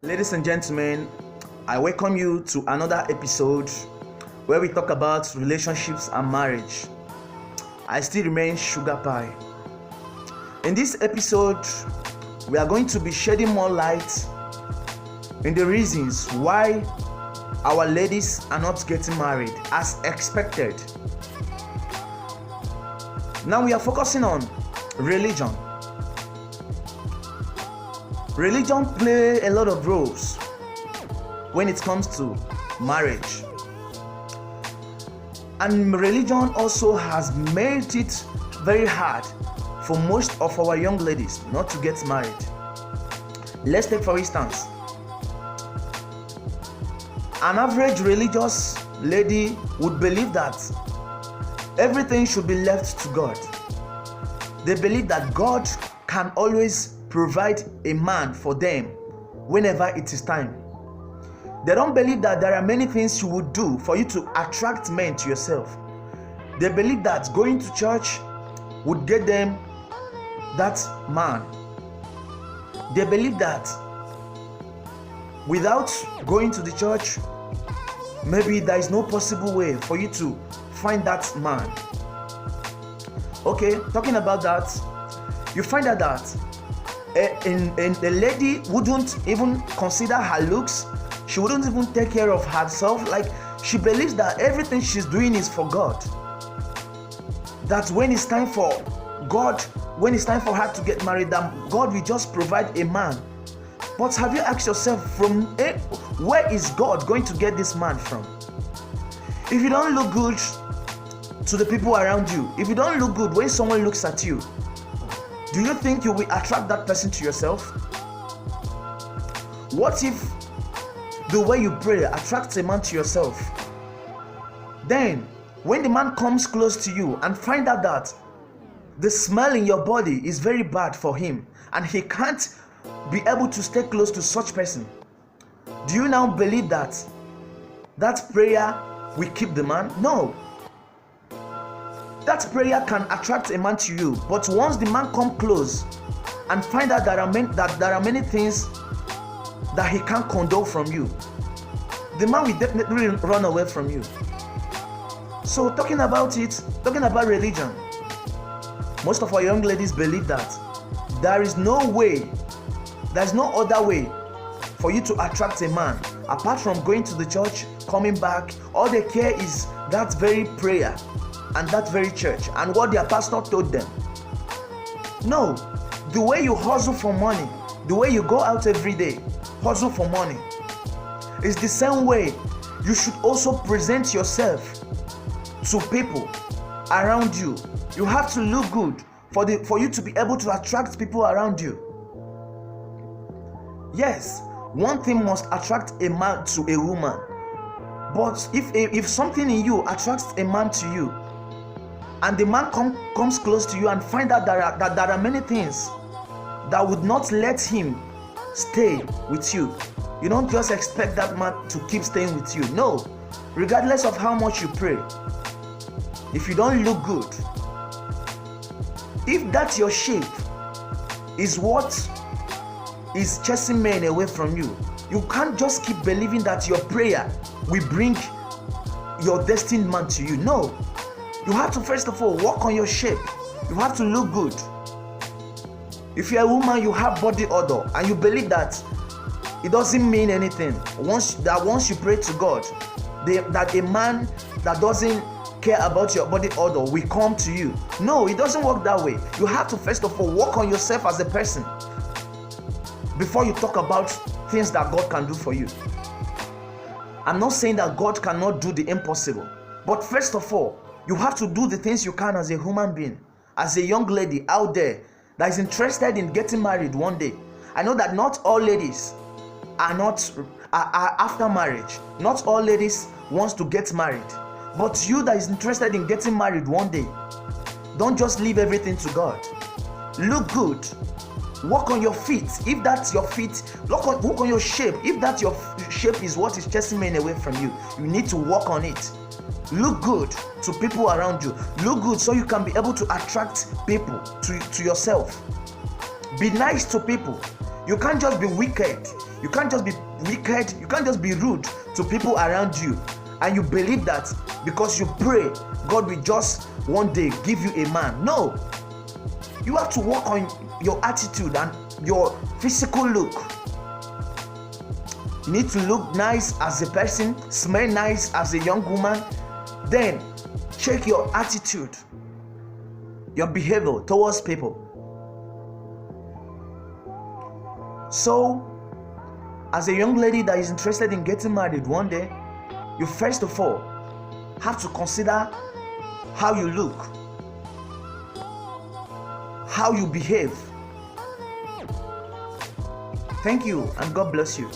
Ladies and gentlemen, I welcome you to another episode where we talk about relationships and marriage. I still remain Sugar Pie. In this episode, we are going to be shedding more light in the reasons why our ladies are not getting married as expected. Now we are focusing on religion. Religion plays a lot of roles when it comes to marriage, and religion also has made it very hard for most of our young ladies not to get married. Let's take for instance, an average religious lady would believe that everything should be left to God. They believe that God can always provide a man for them whenever it is time. They don't believe that there are many things you would do for you to attract men to yourself. They believe that going to church would get them that man. They believe that without going to the church, maybe there is no possible way for you to find that man. Okay, talking about that, you find out that a lady wouldn't even consider her looks. She wouldn't even take care of herself. Like, she believes that everything she's doing is for God. That when it's time for God, when it's time for her to get married, that God will just provide a man. But have you asked yourself, where is God going to get this man from? If you don't look good to the people around you, if you don't look good when someone looks at you, do you think you will attract that person to yourself? What if the way you pray attracts a man to yourself? Then, when the man comes close to you and find out that the smell in your body is very bad for him and he can't be able to stay close to such person, do you now believe that that prayer will keep the man? No. That prayer can attract a man to you, but once the man come close and find out that there are many things that he can't condone from you, the man will definitely run away from you. So talking about religion, most of our young ladies believe that there is no other way for you to attract a man apart from going to the church, coming back. All they care is that very prayer and that very church and what their pastor told them. No, the way you hustle for money, the way you go out every day, hustle for money, is the same way you should also present yourself to people around you. You have to look good for you to be able to attract people around you. Yes, one thing must attract a man to a woman, but if something in you attracts a man to you, and the man comes close to you and find out that there are many things that would not let him stay with you, you don't just expect that man to keep staying with you. No, regardless of how much you pray, if you don't look good, if that's your shape is what is chasing men away from you, you can't just keep believing that your prayer will bring your destined man to you. No. You have to first of all work on your shape. You have to look good. If you're a woman, you have body odor and you believe that it doesn't mean anything. Once you pray to God, that a man that doesn't care about your body odor will come to you. No, it doesn't work that way. You have to first of all work on yourself as a person before you talk about things that God can do for you. I'm not saying that God cannot do the impossible, but first of all, you have to do the things you can as a human being, as a young lady out there that is interested in getting married one day. I know that not all ladies are after marriage. Not all ladies wants to get married. But you that is interested in getting married one day, don't just leave everything to God. Look good. Work on your feet. If that's your feet, work on your shape. If that your shape is what is chasing men away from you, you need to work on it. Look good to people around you. Look good so you can be able to attract people to yourself. Be nice to people. You can't just be wicked. You can't just be wicked. You can't just be rude to people around you. And you believe that because you pray, God will just one day give you a man. No. You have to work on your attitude and your physical look. You need to look nice as a person, smell nice as a young woman. Then check your attitude, your behavior towards people. So, as a young lady that is interested in getting married one day, you first of all have to consider how you look, how you behave. Thank you, and God bless you.